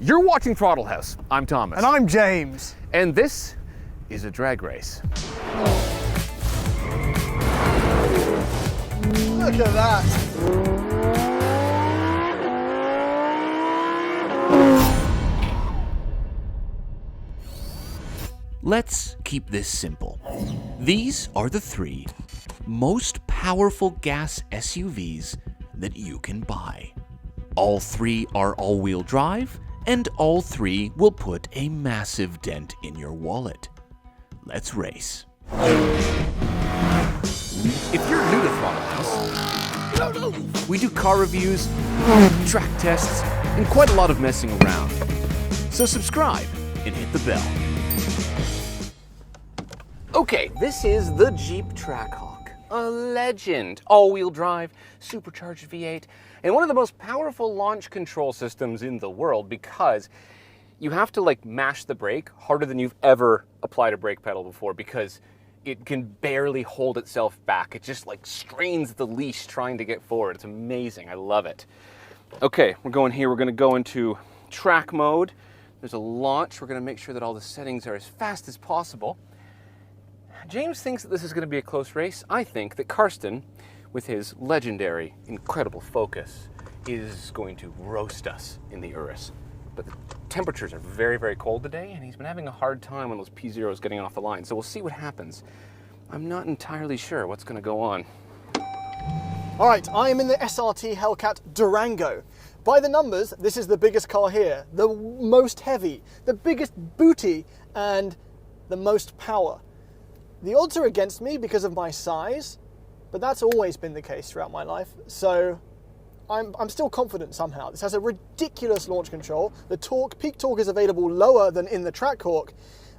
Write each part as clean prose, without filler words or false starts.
You're watching Throttle House. I'm Thomas. And I'm James. And this is a drag race. Look at that. Let's keep this simple. These are the 3 most powerful gas SUVs that you can buy. All 3 are all-wheel drive, and all 3 will put a massive dent in your wallet. Let's race. If you're new to Throttle House, we do car reviews, track tests, and quite a lot of messing around. So subscribe and hit the bell. Okay, this is the Jeep Trackhawk, a legend. All-wheel drive, supercharged V8, and one of the most powerful launch control systems in the world because you have to mash the brake harder than you've ever applied a brake pedal before because it can barely hold itself back. It just strains the leash trying to get forward. It's amazing, I love it. Okay, we're going here, we're gonna go into track mode. There's a launch, we're gonna make sure that all the settings are as fast as possible. James thinks that this is going to be a close race. I think that Karsten, with his legendary, incredible focus, is going to roast us in the Urus. But the temperatures are very, very cold today, and he's been having a hard time on those P0s getting off the line. So we'll see what happens. I'm not entirely sure what's going to go on. All right, I am in the SRT Hellcat Durango. By the numbers, this is the biggest car here, the most heavy, the biggest booty, and the most power. The odds are against me because of my size, but that's always been the case throughout my life. So I'm still confident somehow. This has a ridiculous launch control. The peak torque is available lower than in the Trackhawk,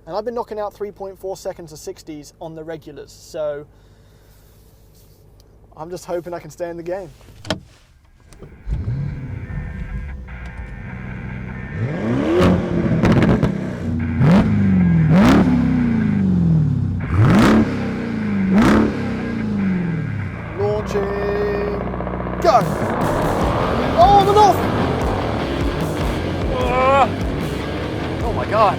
and I've been knocking out 3.4 seconds to 60s on the regulars. So I'm just hoping I can stay in the game. Go! Oh, I'm off! Oh my God.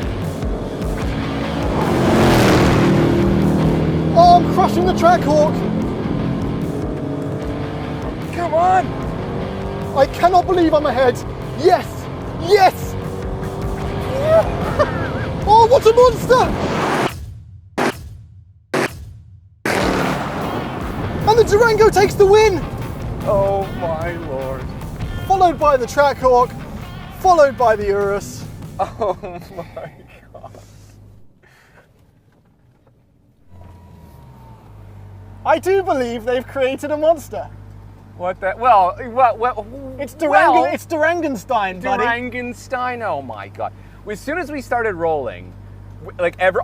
Oh, I'm crushing the Trackhawk! Come on! I cannot believe I'm ahead! Yes! Yes! Oh, what a monster! And the Durango takes the win! Oh my Lord. Followed by the Trackhawk, followed by the Urus. Oh my God. I do believe they've created a monster. What the? Well, It's Durango. It's Durangenstein, buddy. Durangenstein. Oh my God. As soon as we started rolling,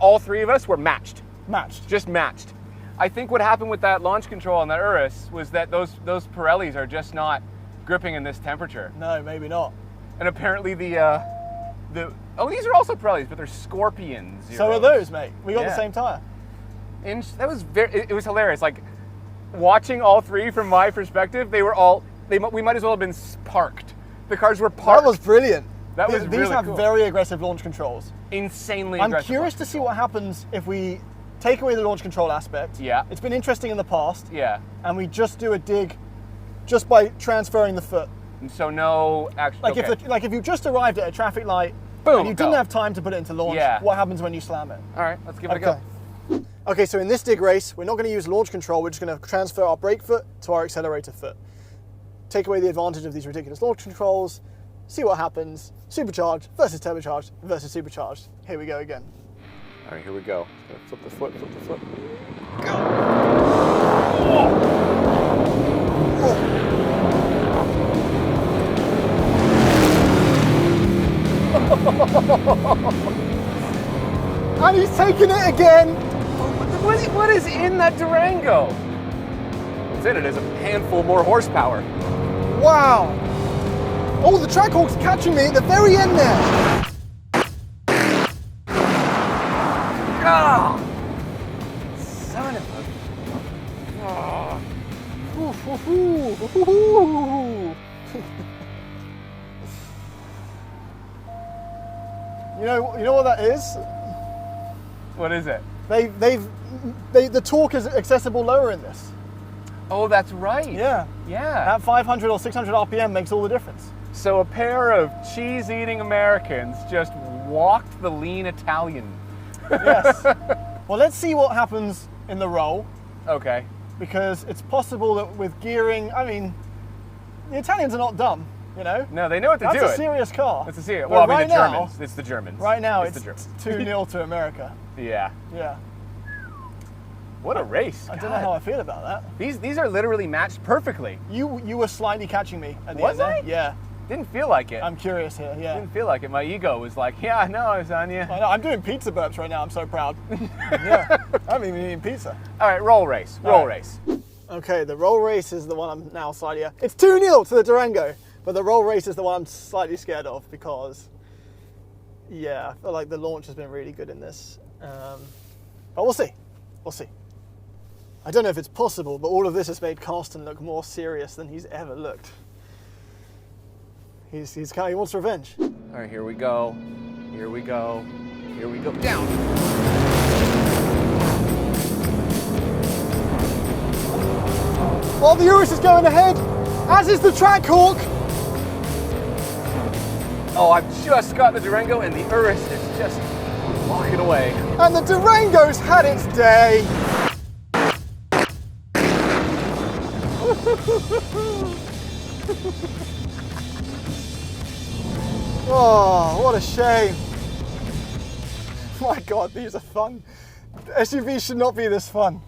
all 3 of us were matched. Matched. Just matched. I think what happened with that launch control on that Urus was that those Pirellis are just not gripping in this temperature. No, maybe not. And apparently these are also Pirellis, but they're Scorpions. So are those, mate. We got the same tire. And that was it was hilarious. Watching all 3 from my perspective, we might as well have been parked. The cars were parked. That was brilliant. These have cool. very aggressive launch controls. Insanely I'm aggressive. curious to see what happens if we take away the launch control aspect. Yeah. It's been interesting in the past. Yeah. And we just do a dig just by transferring the foot. And so no actual. If you just arrived at a traffic light, boom, and you didn't have time to put it into launch, what happens when you slam it? All right, let's give it a go. Okay, so in this dig race, we're not going to use launch control, we're just going to transfer our brake foot to our accelerator foot. Take away the advantage of these ridiculous launch controls, see what happens. Supercharged versus turbocharged versus supercharged. Here we go again. All right, here we go. Flip the foot, flip the foot. Go! And he's taking it again. What is in that Durango? What's in it is a handful more horsepower. Wow. Oh, the Trackhawk's catching me at the very end there. Ah! Son of a... Oh. You know what that is? What is it? The torque is accessible lower in this. Oh, that's right. Yeah. Yeah. That 500 or 600 RPM makes all the difference. So a pair of cheese-eating Americans just walked the lean Italian. Yes. Well, let's see what happens in the roll, Okay. because it's possible that with gearing, I mean, the Italians are not dumb, you know? No, they know what to do. That's a serious car. That's a serious. But Well, I mean, the right now- Germans. It's the Germans. Right now, the it's Germans. 2-0 to America. Yeah. Yeah. What a race. I don't know how I feel about that. These are literally matched perfectly. You were slightly catching me at the Was end I? there. Yeah. Didn't feel like it. I'm curious here, yeah. Didn't feel like it. My ego was like, yeah, I know, I was on you. I know, I'm doing pizza burps right now, I'm so proud. Yeah, I haven't even eaten pizza. All right, roll race. Roll race. Okay, the roll race is the one I'm now slightly... It's 2-0 to the Durango, but the roll race is the one I'm slightly scared of because, yeah, I feel like the launch has been really good in this. But we'll see. We'll see. I don't know if it's possible, but all of this has made Carsten look more serious than he's ever looked. He wants revenge. All right, here we go. Here we go. Here we go. Down. Well, the Urus is going ahead, as is the Trackhawk. Oh, I've just got the Durango, and the Urus is just walking away. And the Durango's had its day. Oh, what a shame. My God, these are fun. SUVs should not be this fun.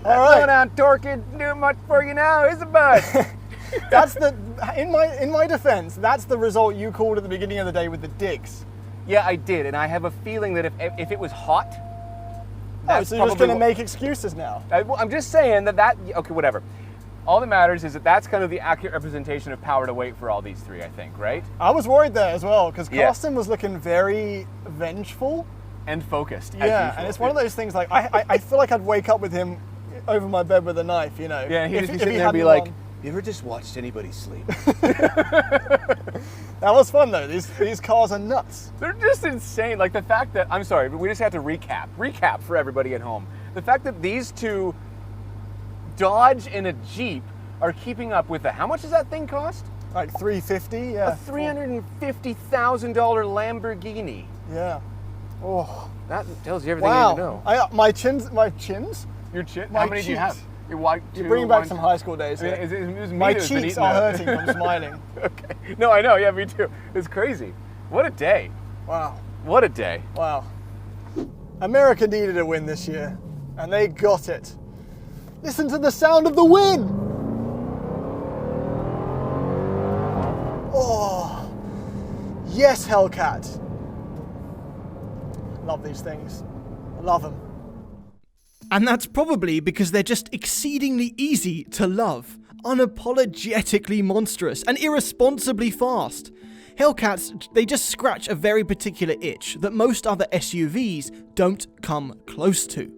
All Slow right, down, Torque. Isn't doing much for you now, is it, bud? that's the, in my defense, that's the result you called at the beginning of the day with the digs. Yeah, I did, and I have a feeling that if it was hot, that's So you're just probably going to make excuses now. I'm just saying that okay, whatever. All that matters is that that's kind of the accurate representation of power to weight for all these three, I think, right? I was worried there as well, because Yeah. Carsten was looking very vengeful. And focused. As Yeah, usual. and it's one of those things like, I feel like I'd wake up with him over my bed with a knife, you know. Yeah, he'd If- just be if sitting he there and be hadn't like, won. you ever just watched anybody sleep? That was fun though, these cars are nuts. They're just insane. Like the fact that, I'm sorry, but we just have to recap for everybody at home. The fact that these two Dodge and a Jeep are keeping up with how much does that thing cost? Like 350, yeah. A $350,000 Lamborghini. Yeah. Oh, That tells you everything you wow. need to know. My chins? Your chin? my How many do you have? cheeks. Your white. You're bringing back some high school days here. My cheeks are hurting from smiling. Okay. No, I know. Yeah, me too. It's crazy. What a day. Wow. What a day. Wow. America needed a win this year, and they got it. Listen to the sound of the win! Oh, yes, Hellcat. Love these things. I love them. And that's probably because they're just exceedingly easy to love, unapologetically monstrous, and irresponsibly fast. Hellcats, they just scratch a very particular itch that most other SUVs don't come close to.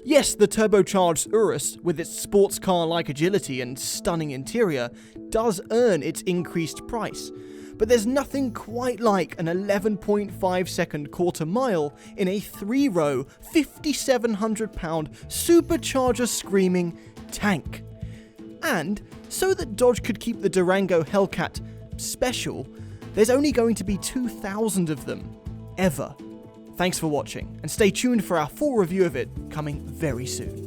Yes, the turbocharged Urus, with its sports car-like agility and stunning interior, does earn its increased price, but there's nothing quite like an 11.5 second quarter mile in a 3-row, 5,700-pound supercharger screaming tank. And so that Dodge could keep the Durango Hellcat special, there's only going to be 2,000 of them, ever. Thanks for watching, and stay tuned for our full review of it coming very soon.